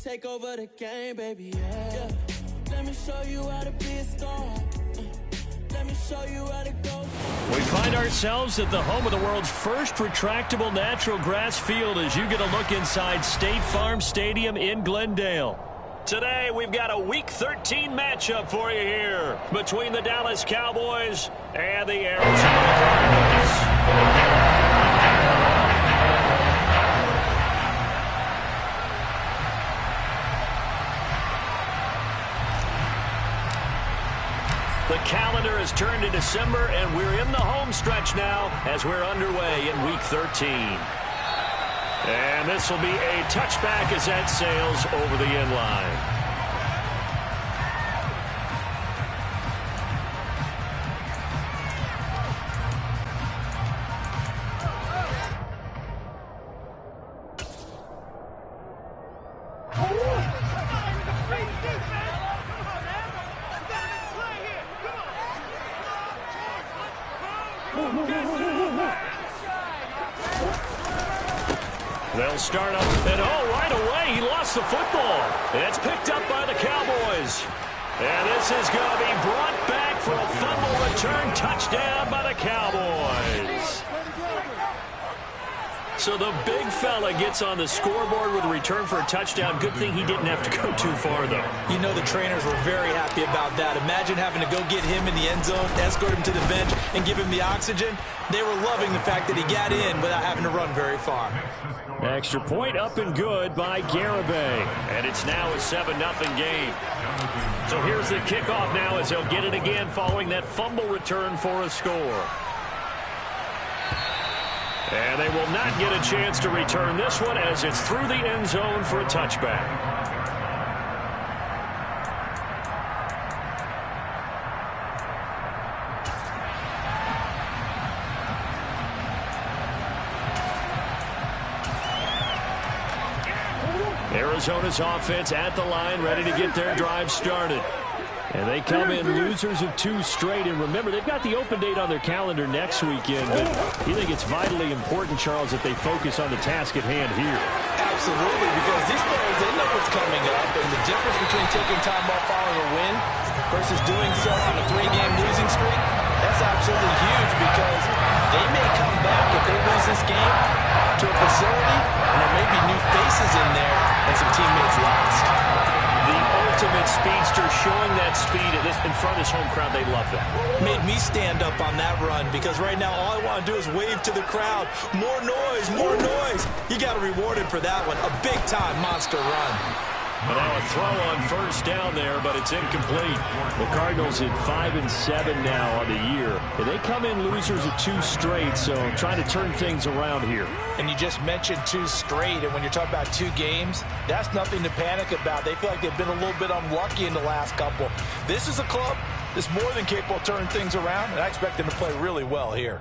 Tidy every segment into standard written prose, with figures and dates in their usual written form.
take over the game, baby, yeah. Let me show you how to be a star. Let me show you how to go. We find ourselves at the home of the world's first retractable natural grass field as you get a look inside State Farm Stadium in Glendale. Today, we've got a Week 13 matchup for you here between the Dallas Cowboys and the Arizona Cardinals. The calendar has turned to December, and we're in the home stretch now as we're underway in Week 13. And this will be a touchback as that sails over the end line. They'll start up, and right away, he lost the football. It's picked up by the Cowboys. And this is going to be brought back for a fumble return touchdown by the Cowboys. So the big fella gets on the scoreboard with a return for a touchdown. Good thing he didn't have to go too far, though. You know the trainers were very happy about that. Imagine having to go get him in the end zone, escort him to the bench, and give him the oxygen. They were loving the fact that he got in without having to run very far. Extra point up and good by Garibay. And it's now a 7-0 game. So here's the kickoff now as they'll get it again following that fumble return for a score. And they will not get a chance to return this one as it's through the end zone for a touchback. Arizona's offense at the line, ready to get their drive started. And they come in losers of 2 straight. And remember, they've got the open date on their calendar next weekend. But you think it's vitally important, Charles, that they focus on the task at hand here? Absolutely, because these players, they know what's coming up. And the difference between taking time off following a win versus doing so on a 3-game losing streak, that's absolutely huge because they may come back if they lose this game to a facility, and there may be new faces in there and some teammates lost. The ultimate speedster showing that speed in front of this home crowd. They love that. Made me stand up on that run because right now all I want to do is wave to the crowd. More noise, more noise. You got to reward him for that one. A big-time monster run. Now a throw on first down there, but it's incomplete. The Cardinals at 5-7 now on the year. And they come in losers of 2 straight, so trying to turn things around here. And you just mentioned 2 straight, and when you're talking about 2 games, that's nothing to panic about. They feel like they've been a little bit unlucky in the last couple. This is a club that's more than capable of turning things around, and I expect them to play really well here.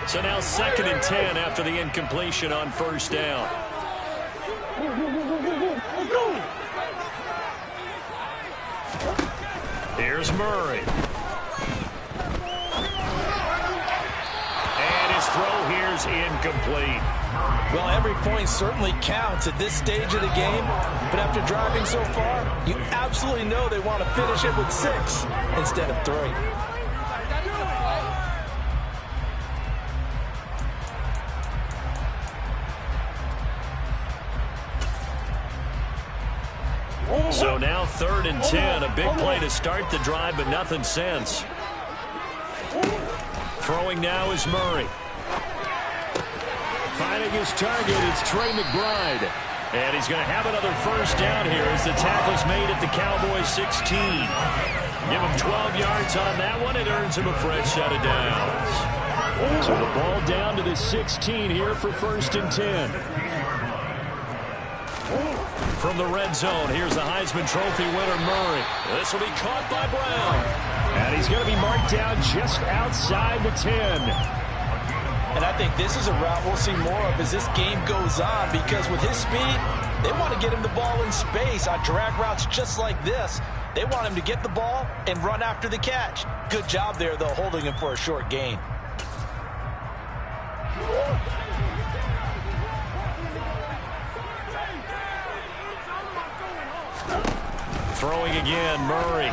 So now 2nd and 10 after the incompletion on first down. Here's Murray. And his throw here's incomplete. Well, every point certainly counts at this stage of the game, but after driving so far, you absolutely know they want to finish it with 6 instead of 3. So now 3rd and 10, a big play to start the drive, but nothing since. Throwing now is Murray. Finding his target, it's Trey McBride. And he's going to have another first down here as the tackle's made at the Cowboys 16. Give him 12 yards on that one. It earns him a fresh set of downs. So the ball down to the 16 here for 1st and 10. From the red zone, here's the Heisman Trophy winner, Murray. This will be caught by Brown. And he's going to be marked down just outside the 10. And I think this is a route we'll see more of as this game goes on because with his speed, they want to get him the ball in space on drag routes just like this. They want him to get the ball and run after the catch. Good job there, though, holding him for a short gain. Throwing again, Murray.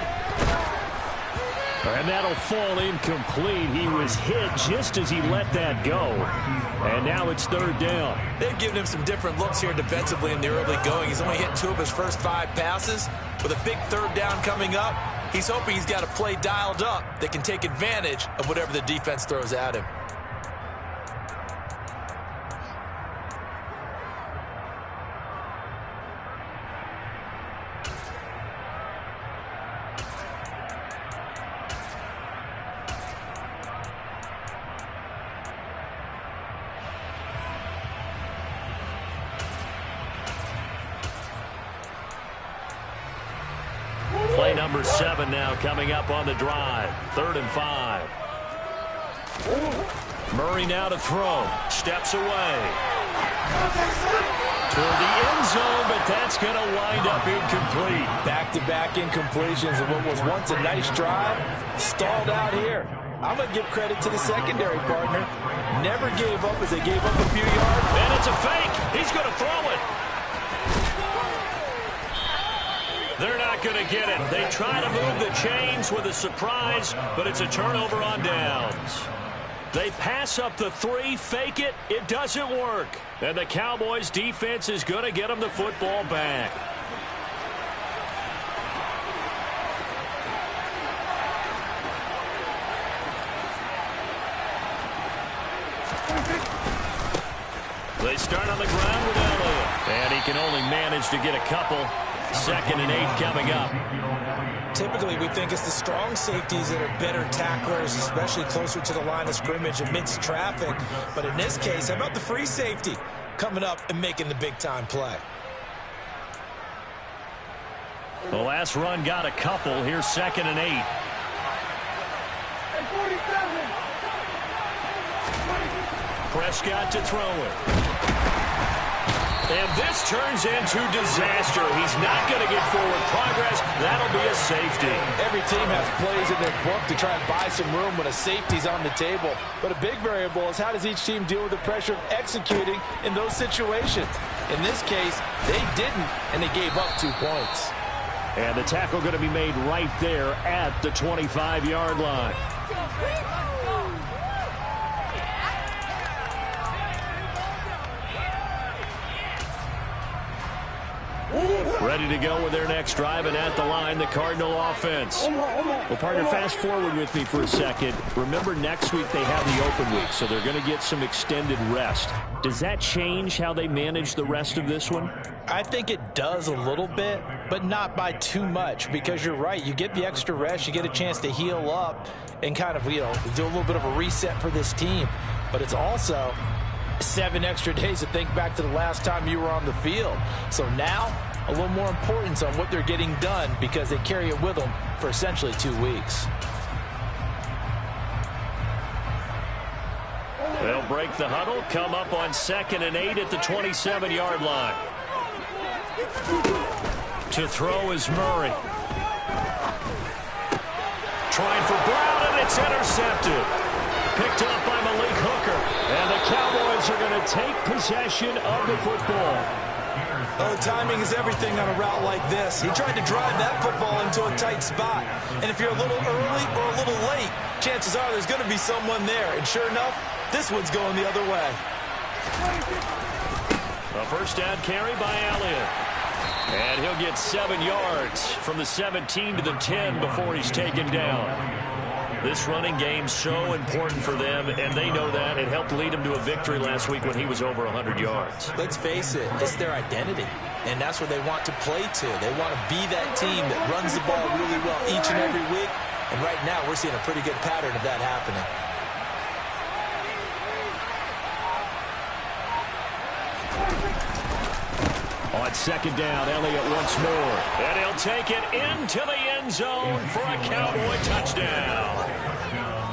And that'll fall incomplete. He was hit just as he let that go. And now it's third down. They've given him some different looks here defensively in the early going. He's only hit 2 of his first 5 passes. With a big third down coming up, he's hoping he's got a play dialed up that can take advantage of whatever the defense throws at him. Play number 7 now coming up on the drive. 3rd and 5. Murray now to throw. Steps away. Toward the end zone, but that's going to wind up incomplete. Back-to-back incompletions of what was once a nice drive. Stalled out here. I'm going to give credit to the secondary partner. Never gave up as they gave up a few yards. And it's a fake. He's going to throw it. They're not going to get it. They try to move the chains with a surprise, but it's a turnover on downs. They pass up the 3, fake it. It doesn't work. And the Cowboys defense is going to get them the football back. They start on the ground with Elliott. And he can only manage to get a couple. 2nd and 8 coming up. Typically, we think it's the strong safeties that are better tacklers, especially closer to the line of scrimmage amidst traffic. But in this case, how about the free safety coming up and making the big-time play? The last run got a couple. Here's 2nd and 8. Prescott to throw it. And this turns into disaster. He's not going to get forward progress. That'll be a safety. Every team has plays in their book to try and buy some room when a safety's on the table. But a big variable is how does each team deal with the pressure of executing in those situations. In this case, they didn't, and they gave up 2 points. And the tackle going to be made right there at the 25-yard line. Ready to go with their next drive, and at the line, the Cardinal offense. Well, partner, fast forward with me for a second. Remember, next week they have the open week, so they're going to get some extended rest. Does that change how they manage the rest of this one? I think it does a little bit, but not by too much, because you're right. You get the extra rest, you get a chance to heal up and kind of, do a little bit of a reset for this team. But it's also 7 extra days to think back to the last time you were on the field. So now, a little more importance on what they're getting done because they carry it with them for essentially 2 weeks. They'll break the huddle, come up on 2nd and 8 at the 27-yard line. To throw is Murray. Trying for Brown, and it's intercepted. Picked up by Malik Hooker. And the Cowboys are going to take possession of the football. Oh, timing is everything on a route like this. He tried to drive that football into a tight spot. And if you're a little early or a little late, chances are there's going to be someone there. And sure enough, this one's going the other way. A first down carry by Elliott. And he'll get 7 yards from the 17 to the 10 before he's taken down. This running game's so important for them, and they know that. It helped lead them to a victory last week when he was over 100 yards. Let's face it, it's their identity, and that's what they want to play to. They want to be that team that runs the ball really well each and every week, and right now we're seeing a pretty good pattern of that happening. On 2nd down, Elliott once more. And he'll take it into the end zone for a Cowboy touchdown.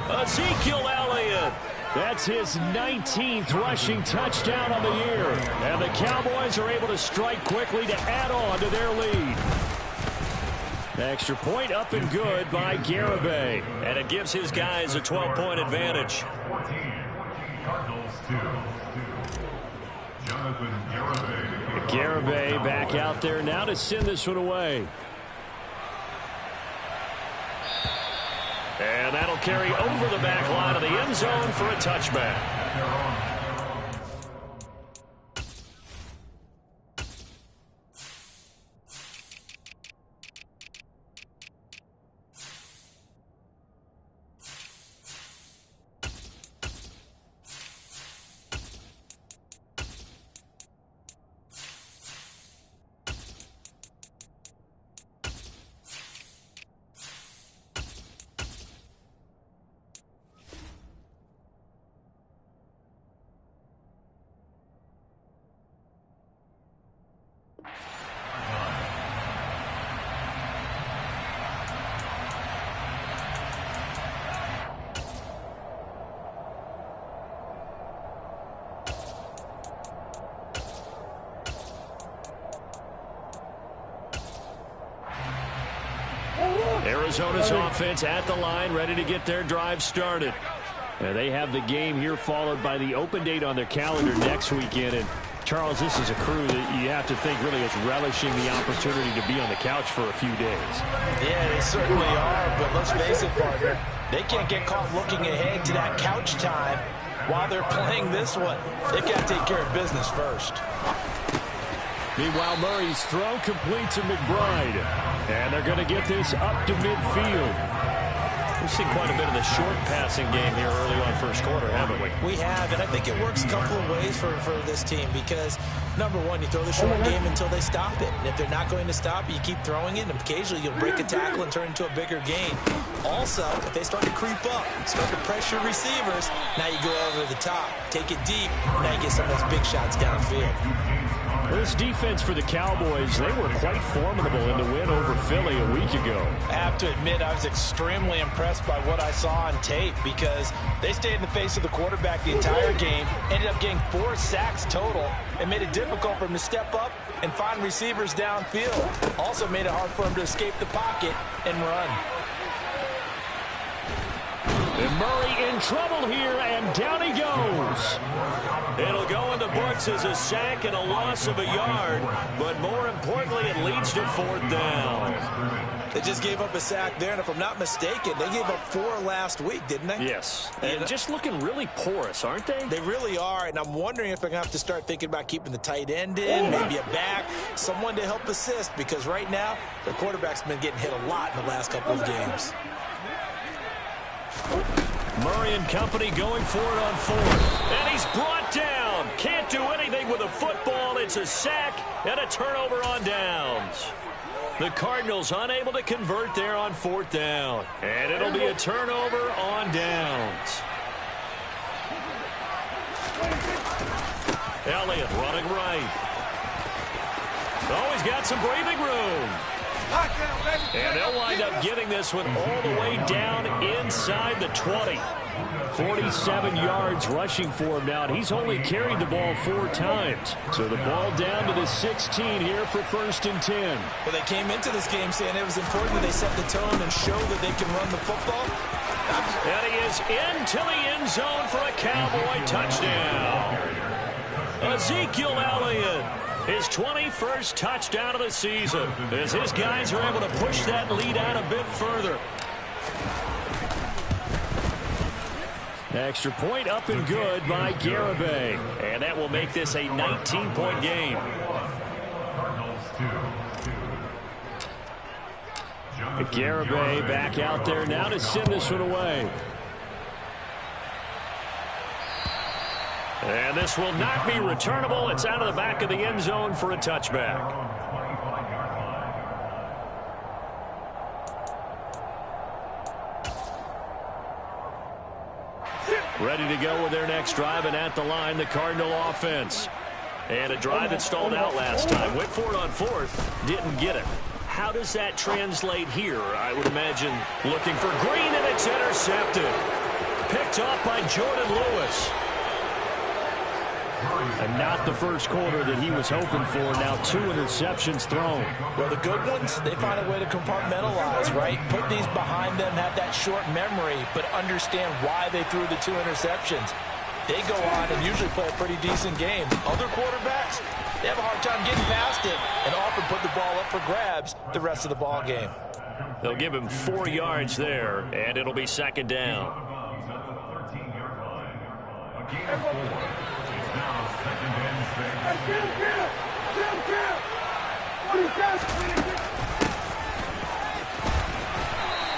Ezekiel Elliott. That's his 19th rushing touchdown on the year. And the Cowboys are able to strike quickly to add on to their lead. Extra point up and good by Garibay. And it gives his guys a 12-point advantage. 14, Cardinals 2. Jonathan Garibay. Garibay back out there now to send this one away. And that'll carry over the back line of the end zone for a touchback. Arizona's offense at the line, ready to get their drive started. And they have the game here followed by the open date on their calendar next weekend. And Charles, this is a crew that you have to think really is relishing the opportunity to be on the couch for a few days. Yeah, they certainly are, but let's face it, partner. They can't get caught looking ahead to that couch time while they're playing this one. They've got to take care of business first. Meanwhile, Murray's throw complete to McBride. And they're going to get this up to midfield. We've seen quite a bit of the short passing game here early on first quarter, haven't we? We have, and I think it works a couple of ways for this team because, number one, you throw the short game until they stop it. And if they're not going to stop it, you keep throwing it, and occasionally you'll break a tackle and turn into a bigger gain. Also, if they start to creep up, start to pressure receivers, now you go over the top, take it deep, and now you get some of those big shots downfield. Well, this defense for the Cowboys, they were quite formidable in the win over Philly a week ago. I have to admit, I was extremely impressed by what I saw on tape because they stayed in the face of the quarterback the entire game, ended up getting 4 sacks total, and made it difficult for him to step up and find receivers downfield. Also made it hard for him to escape the pocket and run. And Murray in trouble here, and down he goes. It'll go in the books as a sack and a loss of a yard, but more importantly, it leads to 4th down. They just gave up a sack there, and if I'm not mistaken, they gave up 4 last week, didn't they? Yes, and just looking really porous, aren't they? They really are, and I'm wondering if they're going to have to start thinking about keeping the tight end in, maybe a back, someone to help assist, because right now, their quarterback's been getting hit a lot in the last couple of games. Murray and company going for it on 4th. And he's brought down. Can't do anything with a football. It's a sack and a turnover on downs. The Cardinals unable to convert there on 4th down. And it'll be a turnover on downs. Elliott running right. Oh, he's got some breathing room. And they'll wind up getting this one all the way down inside the 20. 47 yards rushing for him now, and he's only carried the ball 4 times. So the ball down to the 16 here for 1st and 10. Well, they came into this game saying it was important that they set the tone and show that they can run the football. And he is into the end zone for a Cowboy touchdown. Ezekiel Elliott. His 21st touchdown of the season as his guys are able to push that lead out a bit further. Extra point up and good by Garibay. And that will make this a 19-point game. Garibay back out there now to send this one away. And this will not be returnable. It's out of the back of the end zone for a touchback. Ready to go with their next drive, and at the line, the Cardinal offense. And a drive that stalled out last time. Went for it on 4th, didn't get it. How does that translate here? I would imagine looking for Green, and it's intercepted. Picked off by Jordan Lewis. And not the first quarter that he was hoping for. Now 2 interceptions thrown. Well, the good ones, they find a way to compartmentalize, right? Put these behind them, have that short memory, but understand why they threw the 2 interceptions. They go on and usually play a pretty decent game. Other quarterbacks, they have a hard time getting past it and often put the ball up for grabs the rest of the ball game. They'll give him 4 yards there, and it'll be second down.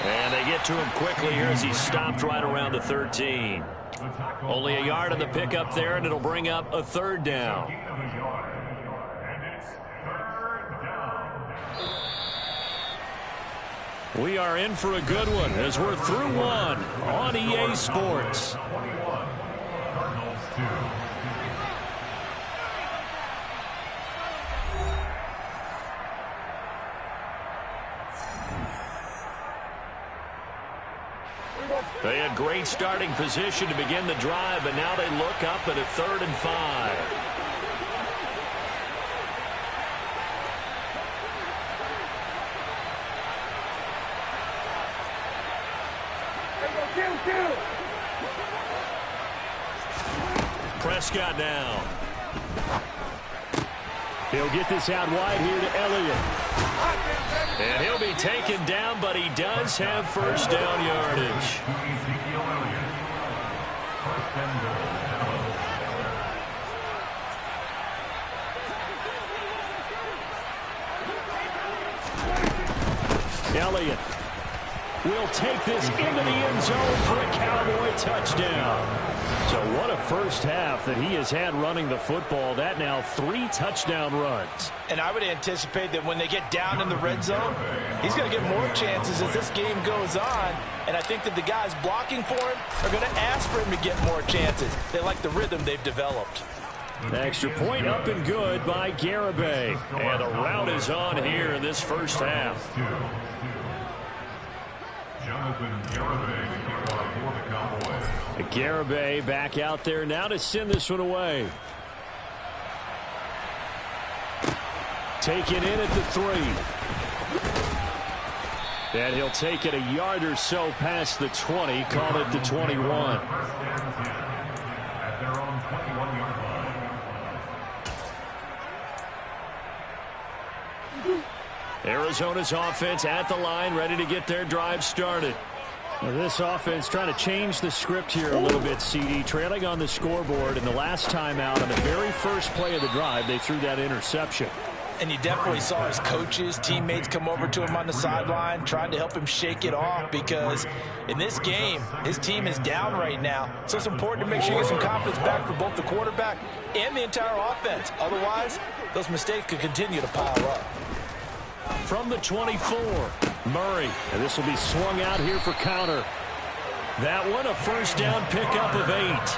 And they get to him quickly here as he stopped right around the 13. Only a yard on the pickup there, and it'll bring up a third down. We are in for a good one as we're through one on EA Sports. They had great starting position to begin the drive, but now they look up at a 3rd and 5. Prescott now. He'll get this out wide here to Elliott. And he'll be taken down, but he does have first down yardage. Elliott will take this into the end zone for a Cowboy touchdown. So what a first half that he has had running the football. That now 3 touchdown runs. And I would anticipate that when they get down in the red zone, he's going to get more chances as this game goes on. And I think that the guys blocking for him are going to ask for him to get more chances. They like the rhythm they've developed. The extra point up and good by Garibay. And the route is on here in this first half. Garibay back out there now to send this one away. Taken in at the 3. And he'll take it a yard or so past the 20, call it the 21. Arizona's offense at the line, ready to get their drive started. Well, this offense trying to change the script here a little bit, CD. Trailing on the scoreboard, and the last time out on the very first play of the drive, they threw that interception. And you definitely saw his coaches, teammates come over to him on the sideline, trying to help him shake it off, because in this game, his team is down right now. So it's important to make sure you get some confidence back for both the quarterback and the entire offense. Otherwise, those mistakes could continue to pile up. From the 24, Murray. And this will be swung out here for counter. That one, a first down pickup of 8.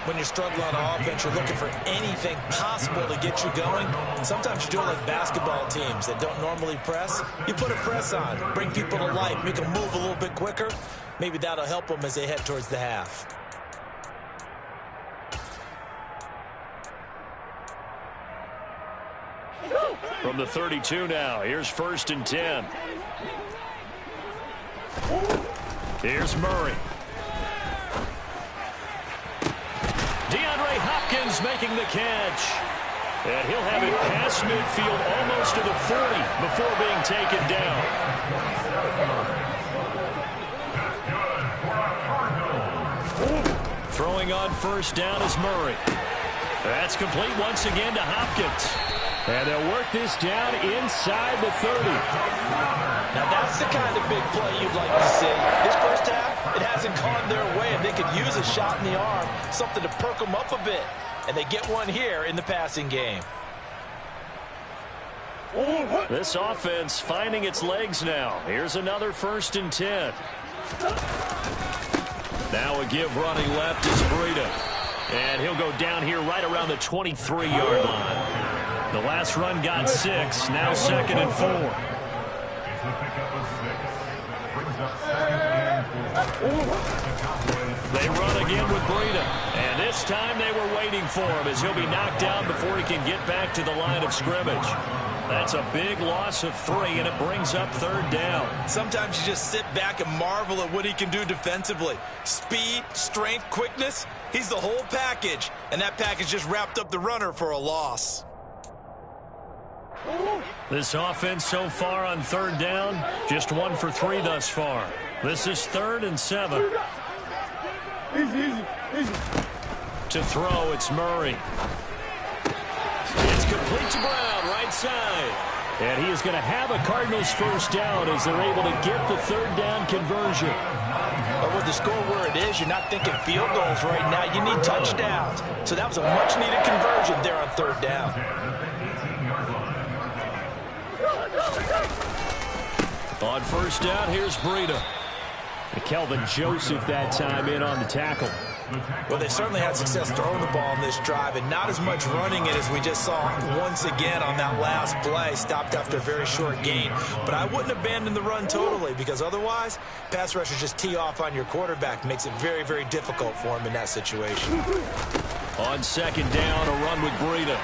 When you're struggling on offense, you're looking for anything possible to get you going. Sometimes you do it like basketball teams that don't normally press. You put a press on, bring people to life, make them move a little bit quicker. Maybe that'll help them as they head towards the half. From the 32 now, here's 1st and 10. Here's Murray. DeAndre Hopkins making the catch. And he'll have it past midfield almost to the 40 before being taken down. Throwing on first down is Murray. That's complete once again to Hopkins. And they'll work this down inside the 30. Now that's the kind of big play you'd like to see. This first half, it hasn't gone their way, and they could use a shot in the arm, something to perk them up a bit. And they get one here in the passing game. This offense finding its legs now. Here's another 1st and 10. Now a give running left is Breida. And he'll go down here right around the 23-yard line. The last run got 6, now 2nd and 4. They run again with Breida. And this time they were waiting for him as he'll be knocked down before he can get back to the line of scrimmage. That's a big loss of 3, and it brings up 3rd down. Sometimes you just sit back and marvel at what he can do defensively. Speed, strength, quickness, he's the whole package. And that package just wrapped up the runner for a loss. This offense so far on third down, just 1 for 3 thus far. This is 3rd and 7. Easy. To throw, it's Murray. It's complete to Brown, right side. And he is going to have a Cardinals first down as they're able to get the third down conversion. But with the score where it is, you're not thinking field goals right now. You need touchdowns. So that was a much-needed conversion there on third down. On first down, here's Breida. Kelvin Joseph that time in on the tackle. Well, they certainly had success throwing the ball on this drive and not as much running it as we just saw once again on that last play. Stopped after a very short gain. But I wouldn't abandon the run totally because otherwise, pass rushers just tee off on your quarterback. Makes it very, very difficult for him in that situation. On second down, a run with Breida.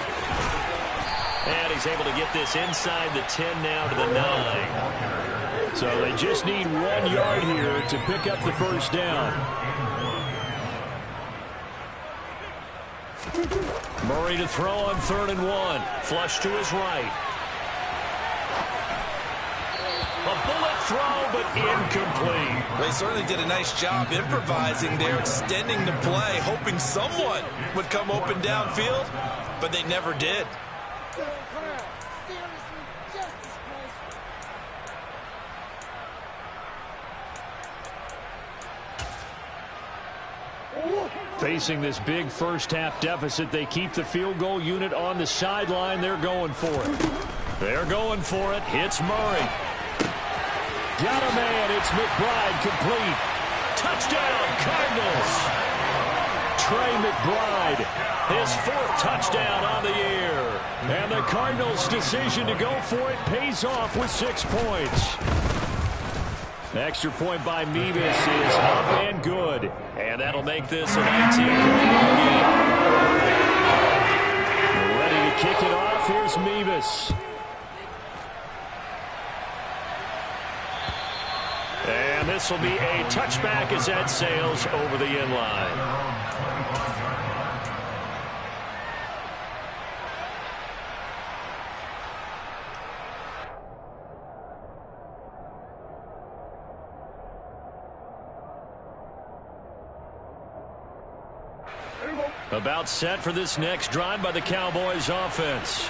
And he's able to get this inside the 10 now to the 9. So they just need 1 yard here to pick up the first down. Murray to throw on 3rd and 1. Flush to his right. A bullet throw, but incomplete. They certainly did a nice job improvising there, extending the play, hoping someone would come open downfield, but they never did. Facing this big first-half deficit, they keep the field goal unit on the sideline. They're going for it. They're going for it. Hits Murray. Got a man. It's McBride complete. Touchdown, Cardinals. Trey McBride, his 4th touchdown on the year. And the Cardinals' decision to go for it pays off with 6 points. Extra point by Mevis is up and good. And that'll make this a 19-point game. Ready to kick it off. Here's Mevis. And this will be a touchback as that sails over the end line. About set for this next drive by the Cowboys offense.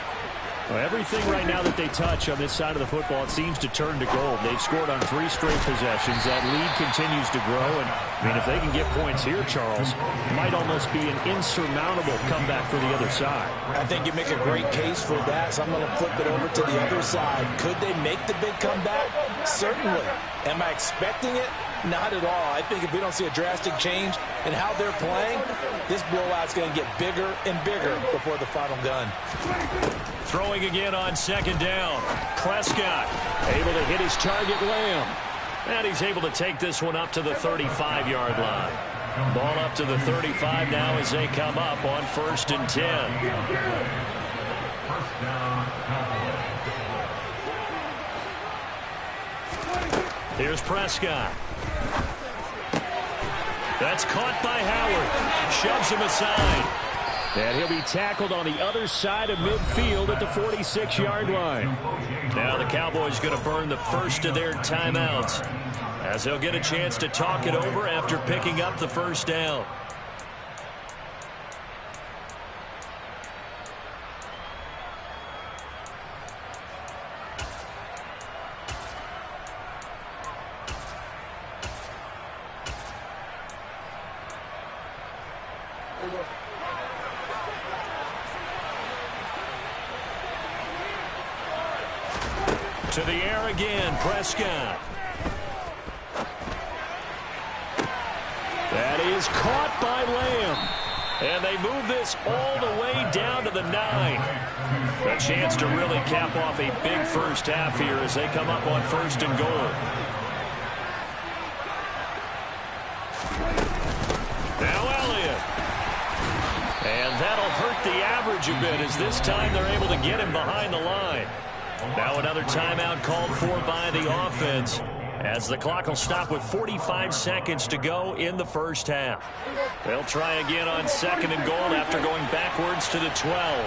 Well, everything right now that they touch on this side of the football, it seems to turn to gold. They've scored on 3 straight possessions. That lead continues to grow. And, I mean, if they can get points here, Charles, it might almost be an insurmountable comeback for the other side. I think you make a great case for that, so I'm going to flip it over to the other side. Could they make the big comeback? Certainly. Am I expecting it? Not at all. I think if we don't see a drastic change in how they're playing, this blowout's going to get bigger and bigger before the final gun. Throwing again on second down. Prescott able to hit his target, Lamb. And he's able to take this one up to the 35-yard line. Ball up to the 35 now as they come up on 1st and 10. Here's Prescott. That's caught by Howard. Shoves him aside. And he'll be tackled on the other side of midfield at the 46-yard line. Now the Cowboys going to burn the first of their timeouts as they'll get a chance to talk it over after picking up the first down. To the air again, Prescott. That is caught by Lamb. And they move this all the way down to the 9. A chance to really cap off a big first half here as they come up on 1st and goal. Now Elliott. And that'll hurt the average a bit as this time they're able to get him behind the line. Now another timeout called for by the offense as the clock will stop with 45 seconds to go in the first half. They'll try again on 2nd and goal after going backwards to the 12.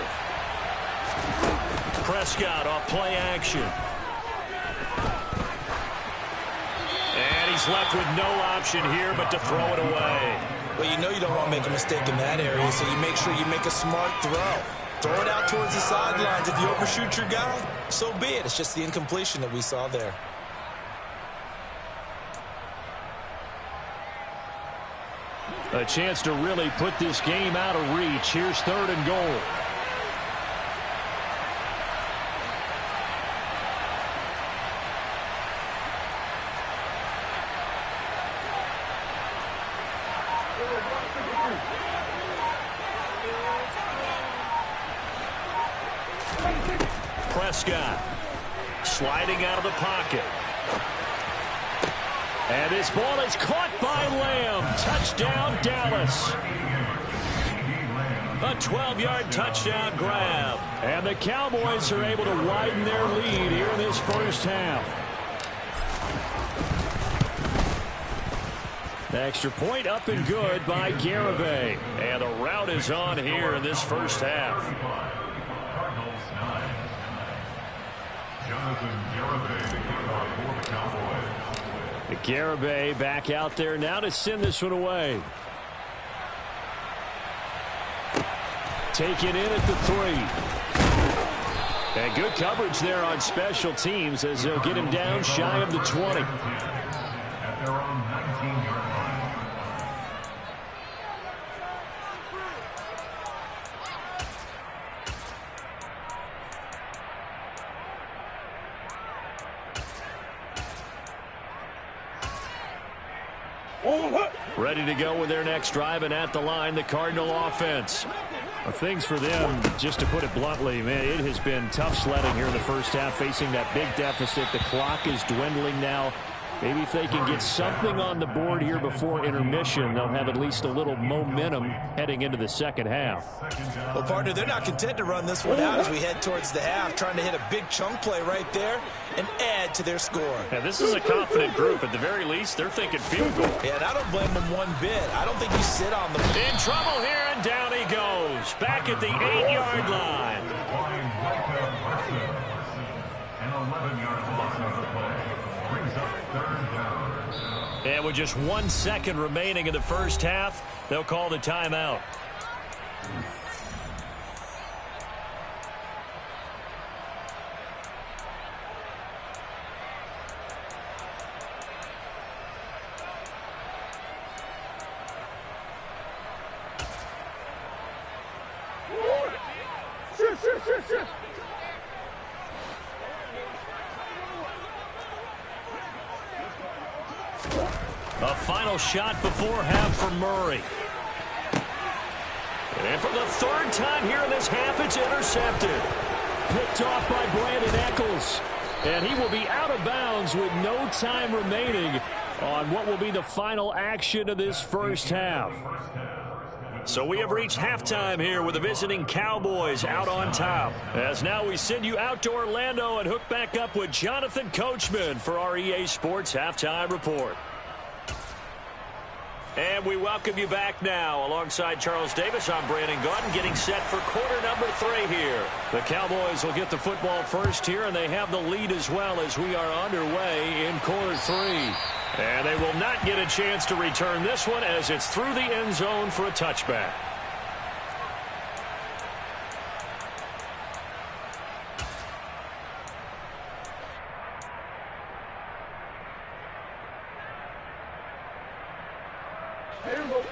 Prescott off play action. And he's left with no option here but to throw it away. Well, you know you don't want to make a mistake in that area, so you make sure you make a smart throw. Throw it out towards the sidelines. If you overshoot your guy, so be it. It's just the incompletion that we saw there. A chance to really put this game out of reach. Here's 3rd and goal. Prescott sliding out of the pocket. And this ball is caught by Lamb. Touchdown, Dallas. A 12-yard touchdown grab. And the Cowboys are able to widen their lead here in this first half. The extra point up and good by Garibay. And the route is on here in this first half. Garibay back out there now to send this one away. Taken in at the 3. And good coverage there on special teams as they'll get him down shy of the 20. At their own 19-yard line. Ready to go with their next drive, and at the line, the Cardinal offense. Things for them, just to put it bluntly, man, it has been tough sledding here in the first half, facing that big deficit. The clock is dwindling now. Maybe if they can get something on the board here before intermission, they'll have at least a little momentum heading into the second half. Well, partner, they're not content to run this one out as we head towards the half, trying to hit a big chunk play right there and add to their score. Yeah, this is a confident group. At the very least, they're thinking field goal. Yeah, and I don't blame them one bit. I don't think you sit on them. In trouble here, and down he goes. Back at the 8-yard line. An 11-yard loss on the play. Brings up 3rd down. And with just 1 second remaining in the first half, they'll call the timeout. A final shot before half for Murray. And for the 3rd time here in this half, it's intercepted. Picked off by Brandon Eccles. And he will be out of bounds with no time remaining on what will be the final action of this first half. So we have reached halftime here with the visiting Cowboys out on top. As now we send you out to Orlando and hook back up with Jonathan Coachman for our EA Sports Halftime Report. And we welcome you back now. Alongside Charles Davis, I'm Brandon Gaudin, getting set for quarter number 3 here. The Cowboys will get the football first here, and they have the lead as well as we are underway in quarter 3. And they will not get a chance to return this one as it's through the end zone for a touchback.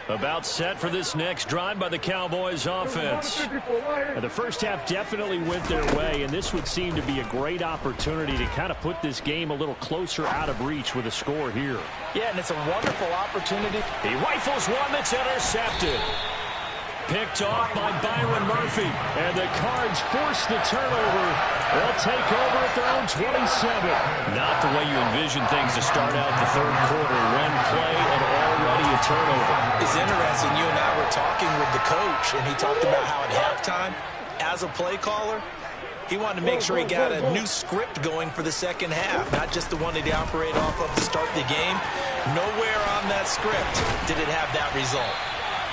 About set for this next drive by the Cowboys offense. The first half definitely went their way, and this would seem to be a great opportunity to kind of put this game a little closer out of reach with a score here. Yeah, and it's a wonderful opportunity. He rifles one that's intercepted. Picked off by Byron Murphy, and the Cards force the turnover. They'll take over at their own 27. Not the way you envision things to start out the third quarter. One play and already a turnover. It's interesting. You and I were talking with the coach, and he talked about how at halftime, as a play caller, he wanted to make sure he got a new script going for the second half, not just the one that he operated off of to start the game. Nowhere on that script did it have that result.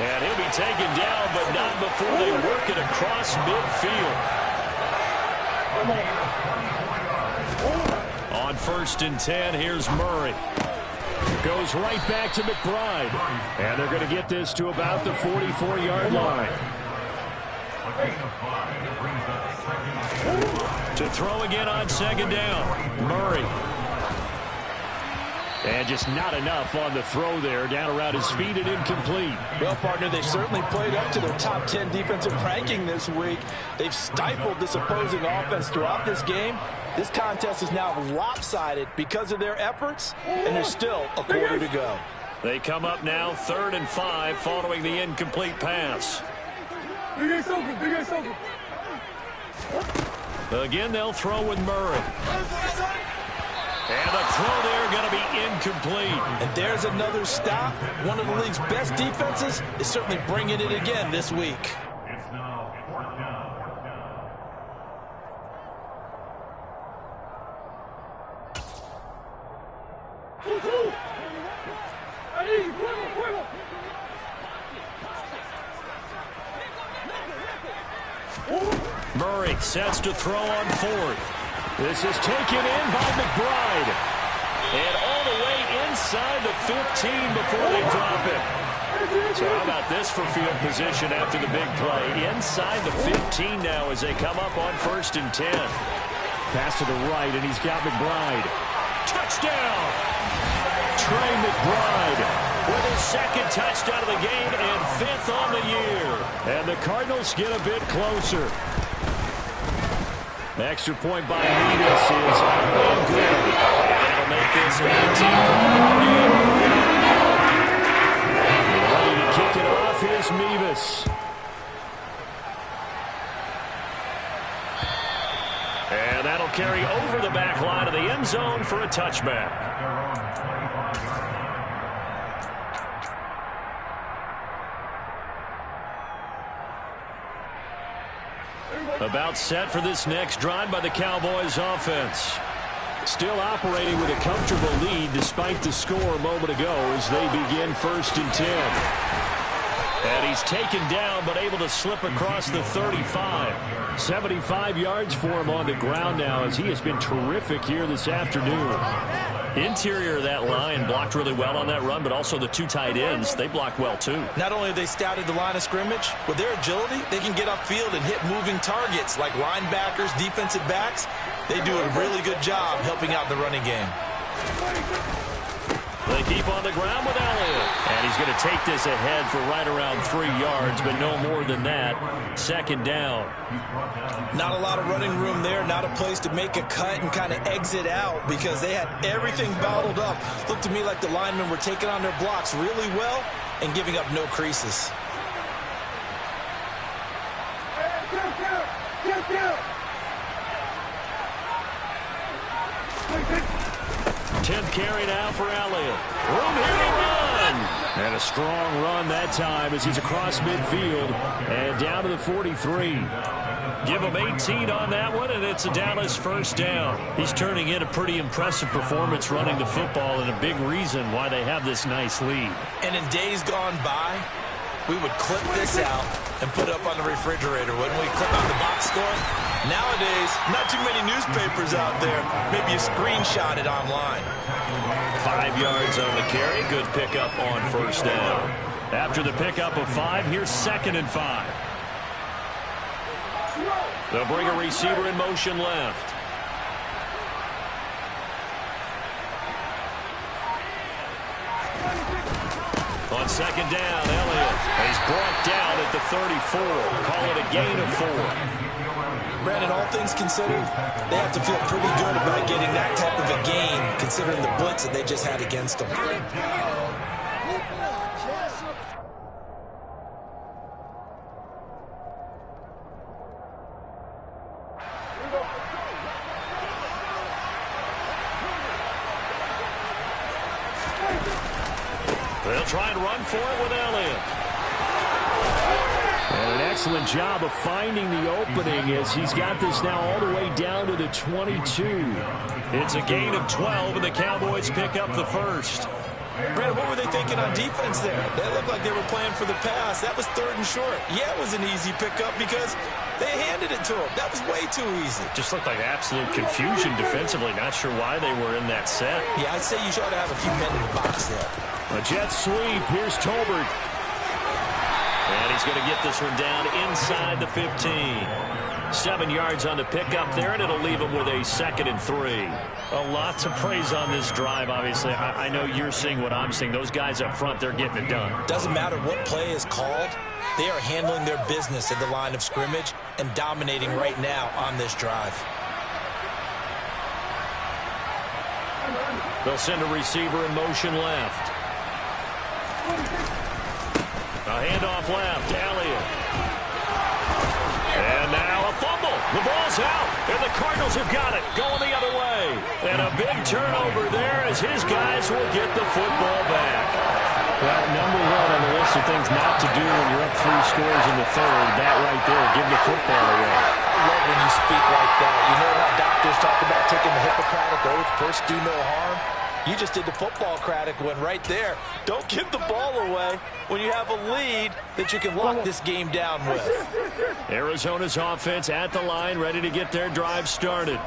And he'll be taken down, but not before they work it across midfield. On 1st and 10, here's Murray. Goes right back to McBride. And they're going to get this to about the 44-yard line. To throw again on 2nd down. Murray. And just not enough on the throw there. Down around his feet and incomplete. Well, partner, they've certainly played up to their top 10 defensive ranking this week. They've stifled this opposing offense throughout this game. This contest is now lopsided because of their efforts, and there's still a quarter to go. They come up now 3rd and 5 following the incomplete pass. Again, they'll throw with Murray. And the throw there going to be incomplete. And there's another stop. One of the league's best defenses is certainly bringing it again this week. It's now 4th down. Murray sets to throw on 4th. This is taken in by McBride. And all the way inside the 15 before they drop it. So how about this for field position after the big play? Inside the 15 now as they come up on 1st and 10. Pass to the right, and he's got McBride. Touchdown! Trey McBride with his 2nd touchdown of the game and 5th on the year. And the Cardinals get a bit closer. Extra point by Mevis is no good. That'll make this an 18-point game. Ready to kick it off. Here's Mevis. And that'll carry over the back line of the end zone for a touchback. About set for this next drive by the Cowboys offense. Still operating with a comfortable lead despite the score a moment ago as they begin 1st and 10. And he's taken down but able to slip across the 35. 75 yards for him on the ground now as he has been terrific here this afternoon. Interior of that line blocked really well on that run, but also the 2 tight ends, they blocked well too. Not only have they scouted the line of scrimmage, with their agility, they can get upfield and hit moving targets like linebackers, defensive backs. They do a really good job helping out the running game. They keep on the ground with Elliott. And he's going to take this ahead for right around 3 yards, but no more than that. 2nd down. Not a lot of running room there, not a place to make a cut and kind of exit out because they had everything bottled up. Looked to me like the linemen were taking on their blocks really well and giving up no creases. 10th carry now for Elliott. Room here to run. And a strong run that time as he's across midfield and down to the 43. Give him 18 on that one, and it's a Dallas 1st down. He's turning in a pretty impressive performance running the football and a big reason why they have this nice lead. And in days gone by, we would clip this out and put it up on the refrigerator, wouldn't we? Clip out the box score. Nowadays, not too many newspapers out there. Maybe you screenshot it online. 5 yards on the carry. Good pickup on 1st down. After the pickup of 5, here's 2nd and 5. They'll bring a receiver in motion left. On 2nd down, Elliott. He's brought down at the 34. Call it a gain of 4. Brandon, all things considered, they have to feel pretty good about getting that type of a gain, considering the blitz that they just had against them. They'll try and run for it with Elliott. And an excellent job of finding the opening as he's got this now all the way down to the 22. It's a gain of 12, and the Cowboys pick up the 1st. Brandon, what were they thinking on defense there? They looked like they were playing for the pass. That was 3rd and short. Yeah, it was an easy pickup because they handed it to them. That was way too easy. Just looked like absolute confusion defensively. Not sure why they were in that set. Yeah, I'd say you should have a few men in the box there. A jet sweep. Here's Tolbert. And he's going to get this one down inside the 15. 7 yards on the pickup there, and it'll leave him with a 2nd and 3. A lot to praise on this drive, obviously. I know you're seeing what I'm seeing. Those guys up front, they're getting it done. Doesn't matter what play is called. They are handling their business at the line of scrimmage and dominating right now on this drive. They'll send a receiver in motion left. A handoff left, Elliott. And now a fumble. The ball's out, and the Cardinals have got it, going the other way. And a big turnover there as his guys will get the football back. Well, number 1 on the list of things not to do when you're up 3 scores in the 3rd, that right there, give the football away. I love when you speak like that. You know how doctors talk about taking the Hippocratic oath, first do no harm? You just did the football-cratic one right there. Don't give the ball away when you have a lead that you can lock this game down with. Arizona's offense at the line, ready to get their drive started.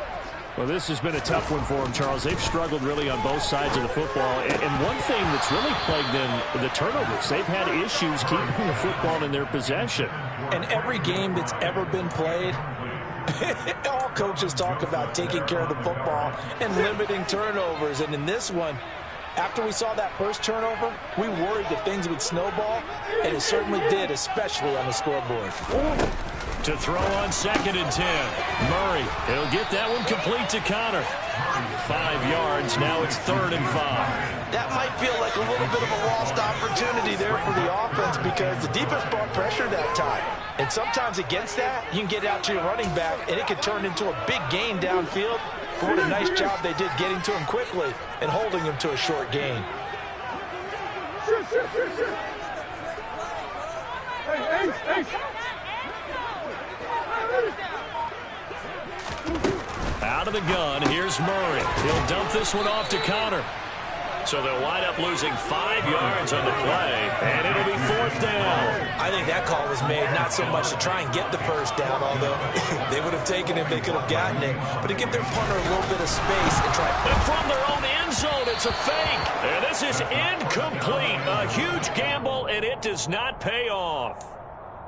Well, this has been a tough one for them, Charles. They've struggled really on both sides of the football. And one thing that's really plagued them, the turnovers. They've had issues keeping the football in their possession. And every game that's ever been played, all coaches talk about taking care of the football and limiting turnovers. And in this one, after we saw that first turnover, we worried that things would snowball, and it certainly did, especially on the scoreboard. To throw on 2nd and 10. Murray, he'll get that one complete to Connor. 5 yards, now it's 3rd and 5. That might feel like a little bit of a lost opportunity there for the offense because the defense brought pressure that time. And sometimes against that, you can get out to your running back, and it could turn into a big gain downfield. But what a nice job they did getting to him quickly and holding him to a short gain. Out of the gun, here's Murray. He'll dump this one off to Connor. So they'll wind up losing 5 yards on the play, and it'll be 4th down. I think that call was made not so much to try and get the first down, although they would have taken it if they could have gotten it, but to give their punter a little bit of space and try. And from their own end zone, it's a fake. And this is incomplete. A huge gamble, and it does not pay off.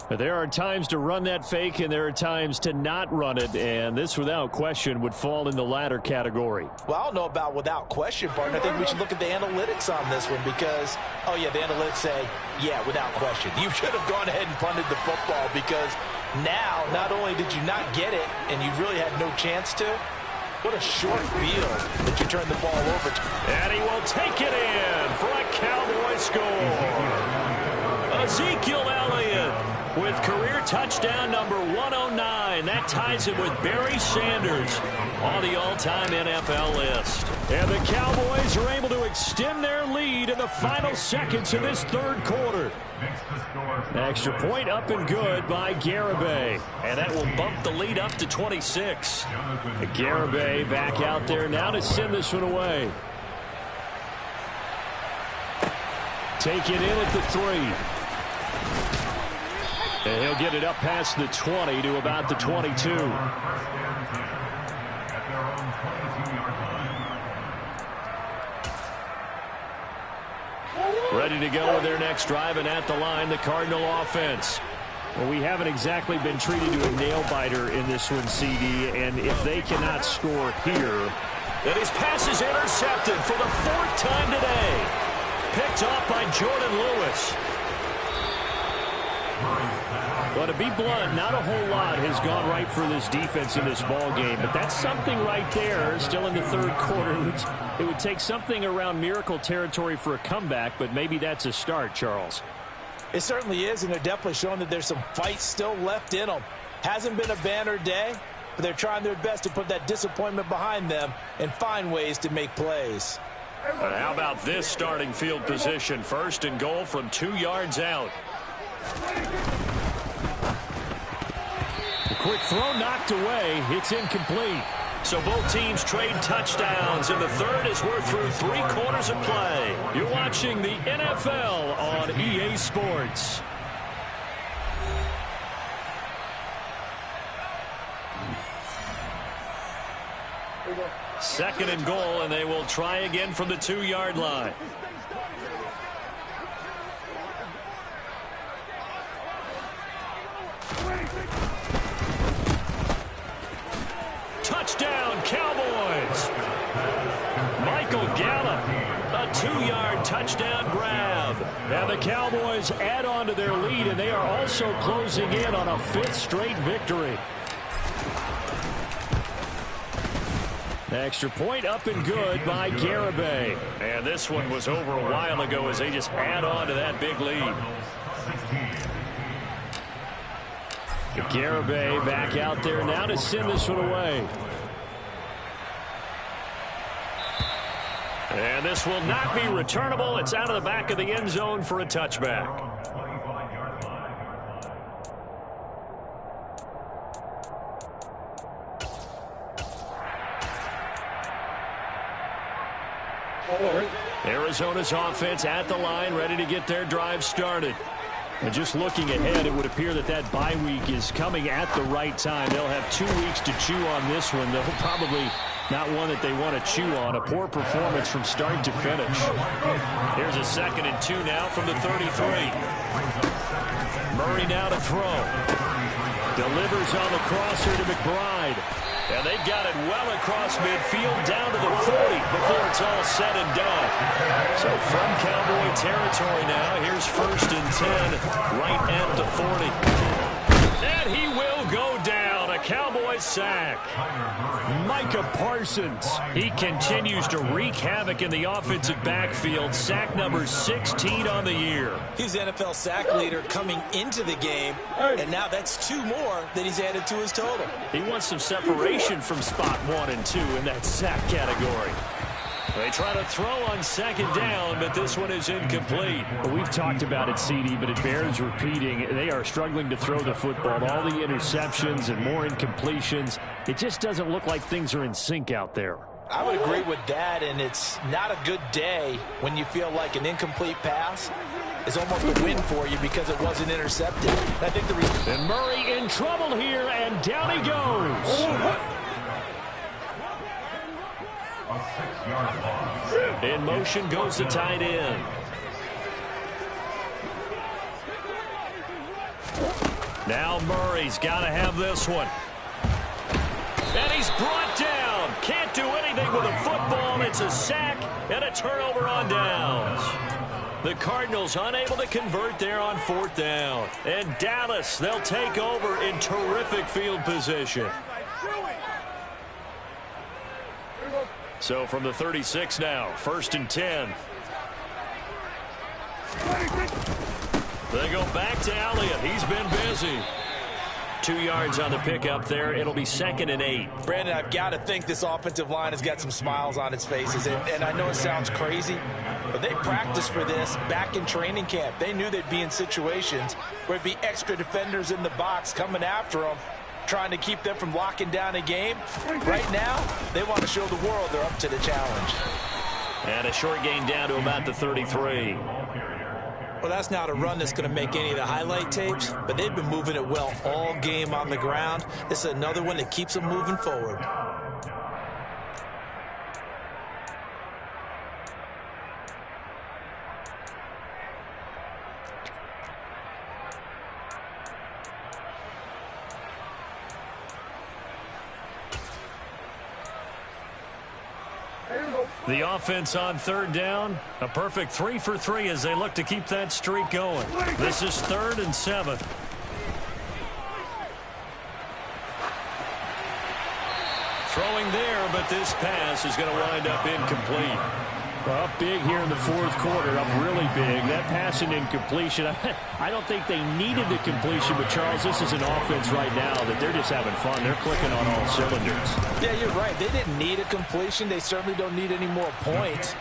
There are times to run that fake, and there are times to not run it, and this, without question, would fall in the latter category. Well, I don't know about without question, partner. I think we should look at the analytics on this one because, oh, yeah, the analytics say, yeah, without question. You should have gone ahead and punted the football because now, not only did you not get it, and you really had no chance to, what a short field that you turned the ball over to. And he will take it in for a Cowboy score. Ezekiel Elliott with career touchdown number 109. That ties him with Barry Sanders on the all-time NFL list. And the Cowboys are able to extend their lead in the final seconds of this 3rd quarter. Extra point up and good by Garibay. And that will bump the lead up to 26. Garibay back out there now to send this one away. Take it in at the 3. And he'll get it up past the 20 to about the 22. Ready to go with their next drive, and at the line, the Cardinal offense. Well, we haven't exactly been treated to a nail-biter in this one, CD, and if they cannot score here. And his pass is intercepted for the 4th time today. Picked off by Jordan Lewis. Well, to be blunt, not a whole lot has gone right for this defense in this ball game, but that's something right there. Still in the 3rd quarter, it would take something around miracle territory for a comeback, but maybe that's a start, Charles. It certainly is, and they're definitely showing that there's some fight still left in them. Hasn't been a banner day, but they're trying their best to put that disappointment behind them and find ways to make plays. How about this starting field position? 1st and goal from 2 yards out. The quick throw knocked away. It's incomplete. So both teams trade touchdowns in the third as we're through 3 quarters of play. You're watching the NFL on EA Sports. Second and goal, and they will try again from the 2-yard line. Touchdown, Cowboys! Michael Gallup, a 2-yard touchdown grab. And the Cowboys add on to their lead, and they are also closing in on a 5th straight victory. Extra point up and good by Garibay. And this one was over a while ago as they just add on to that big lead. Garibay back out there now to send this one away. And this will not be returnable. It's out of the back of the end zone for a touchback. Arizona's offense at the line, ready to get their drive started. And just looking ahead, it would appear that that bye week is coming at the right time. They'll have 2 weeks to chew on this one. They'll probably not one that they want to chew on. A poor performance from start to finish. Here's a 2nd and 2 now from the 33. Murray now to throw. Delivers on the crosser to McBride. And they've got it well across midfield down to the 40 before it's all said and done. So from Cowboy territory now, here's 1st and 10 right at the 40. And he will go down. A Cowboy sack. Micah Parsons. He continues to wreak havoc in the offensive backfield. Sack number 16 on the year. He's the NFL sack leader coming into the game, and now that's 2 more that he's added to his total. He wants some separation from spot 1 and 2 in that sack category. They try to throw on 2nd down, but this one is incomplete. Well, we've talked about it, CD, but it bears repeating. They are struggling to throw the football. All the interceptions and more incompletions. It just doesn't look like things are in sync out there. I would agree with that, and it's not a good day when you feel like an incomplete pass is almost a win for you because it wasn't intercepted. I think and Murray in trouble here, and down he goes. In motion goes the tight end. Now Murray's got to have this one. And he's brought down. Can't do anything with a football. It's a sack and a turnover on downs. The Cardinals unable to convert there on 4th down. And Dallas, they'll take over in terrific field position. So from the 36 now, 1st and 10. They go back to Elliott. He's been busy. 2 yards on the pickup there. It'll be 2nd and 8. Brandon, I've got to think this offensive line has got some smiles on its faces. And I know it sounds crazy, but they practiced for this back in training camp. They knew they'd be in situations where it'd be extra defenders in the box coming after them, trying to keep them from locking down a game. Right now, they want to show the world they're up to the challenge. And a short gain down to about the 33. Well, that's not a run that's going to make any of the highlight tapes, but they've been moving it well all game on the ground. This is another one that keeps them moving forward. The offense on 3rd down, a perfect 3 for 3 as they look to keep that streak going. This is 3rd and 7. Throwing there, but this pass is going to wind up incomplete. Well, up big here in the 4th quarter, up really big. That pass and incompletion, I don't think they needed the completion, but Charles, this is an offense right now that they're just having fun. They're clicking on all cylinders. Yeah, you're right. They didn't need a completion. They certainly don't need any more points,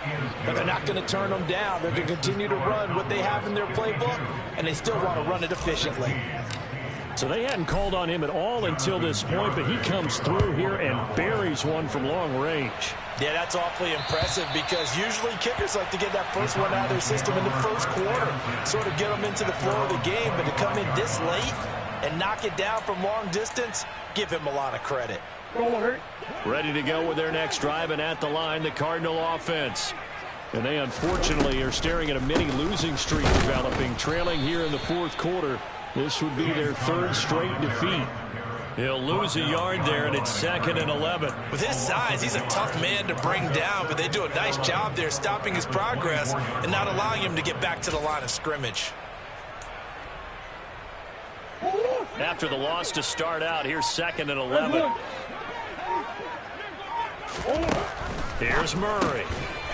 but they're not going to turn them down. They're going to continue to run what they have in their playbook, and they still want to run it efficiently. So they hadn't called on him at all until this point, but he comes through here and buries one from long range. Yeah, that's awfully impressive because usually kickers like to get that first one out of their system in the first quarter, sort of get them into the flow of the game, but to come in this late and knock it down from long distance, give him a lot of credit. Ready to go with their next drive, and at the line, the Cardinal offense. And they unfortunately are staring at a mini losing streak developing, trailing here in the fourth quarter. This would be their third straight defeat. He'll lose a yard there, and it's 2nd and 11. With his size, he's a tough man to bring down, but they do a nice job there stopping his progress and not allowing him to get back to the line of scrimmage. After the loss to start out, here's 2nd and 11. Here's Murray.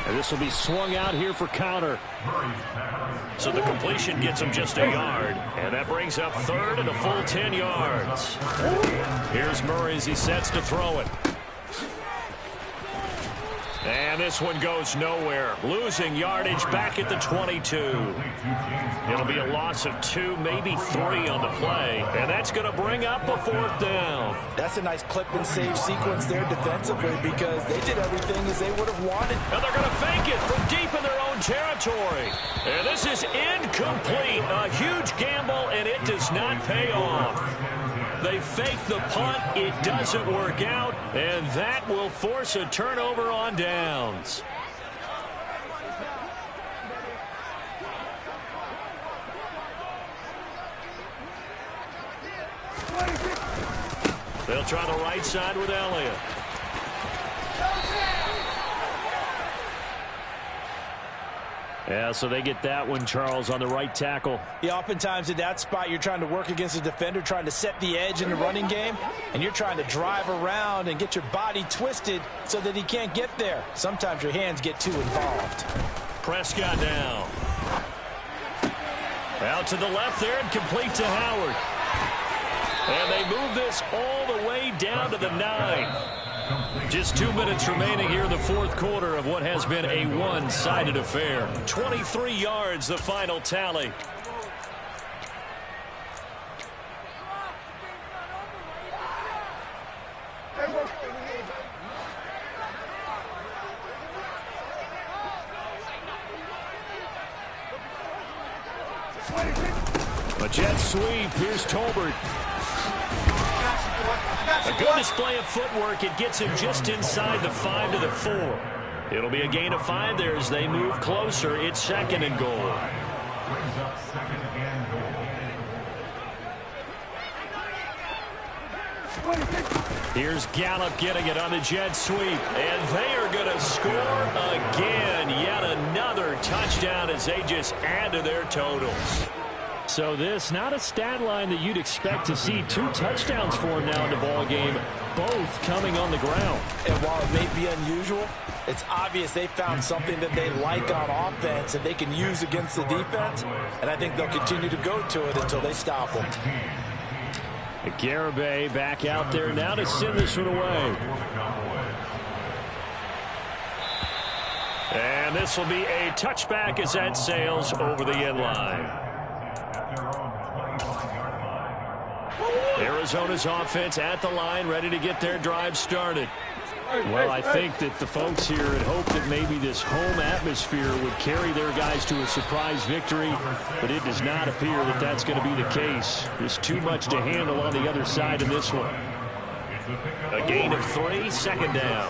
And this will be swung out here for counter. So the completion gets him just a yard. And that brings up 3rd and a full 10 yards. Here's Murray as he sets to throw it. And this one goes nowhere. Losing yardage back at the 22. It'll be a loss of 2, maybe 3 on the play. And that's going to bring up a 4th down. That's a nice clip and save sequence there defensively because they did everything as they would have wanted. And they're going to fake it from deep in their own territory. And this is incomplete. A huge gamble, and it does not pay off. They fake the punt. It doesn't work out, and that will force a turnover on downs. They'll try the right side with Elliott. Yeah, so they get that one, Charles, on the right tackle. Yeah, oftentimes in that spot, you're trying to work against a defender, trying to set the edge in the running game, and you're trying to drive around and get your body twisted so that he can't get there. Sometimes your hands get too involved. Prescott down. Out to the left there and complete to Howard. And they move this all the way down to the 9. Just 2 minutes remaining here in the fourth quarter of what has been a one-sided affair. 23 yards, the final tally. A jet sweep. Here's Tolbert. A good display of footwork. It gets him just inside the 5 to the 4. It'll be a gain of 5 there as they move closer. It's 2nd and goal. Here's Gallup getting it on the jet sweep. And they are going to score again. Yet another touchdown as they just add to their totals. So this, not a stat line that you'd expect to see. 2 touchdowns for him now in the ball game, both coming on the ground. And while it may be unusual, it's obvious they found something that they like on offense and they can use against the defense. And I think they'll continue to go to it until they stop them. Garibay back out there now to send this one away. And this will be a touchback as that sails over the end line. Arizona's offense at the line, ready to get their drive started. Well, I think that the folks here had hoped that maybe this home atmosphere would carry their guys to a surprise victory, but it does not appear that that's going to be the case. There's too much to handle on the other side of this one. A gain of 3, 2nd down.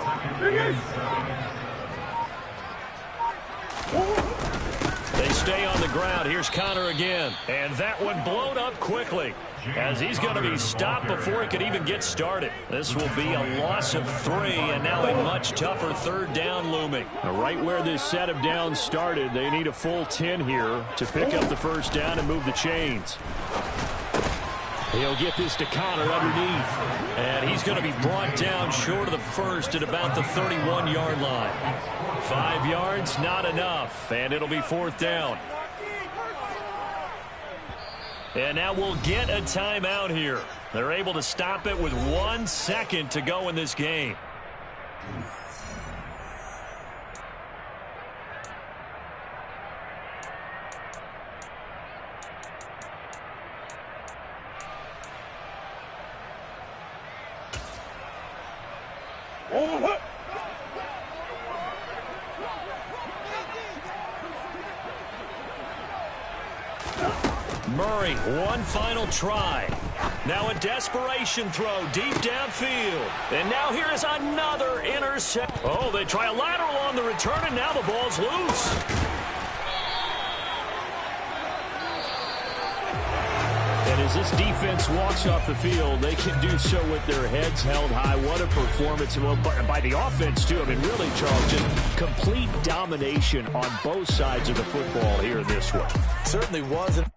They stay on the ground. Here's Connor again. And that one blown up quickly as he's going to be stopped before he could even get started. This will be a loss of 3, and now a much tougher 3rd down looming. Now, right where this set of downs started, they need a full 10 here to pick up the 1st down and move the chains. He'll get this to Connor underneath. And he's going to be brought down short of the 1st at about the 31-yard line. 5 yards, not enough. And it'll be 4th down. And now we'll get a timeout here. They're able to stop it with 1 second to go in this game. Murray, one final try. Now a desperation throw deep downfield. And now here is another intercept. Oh, they try a lateral on the return, and now the ball's loose. And as this defense walks off the field, they can do so with their heads held high. What a performance by the offense, too. I mean, really, Charles, just complete domination on both sides of the football here in this one. Certainly wasn't.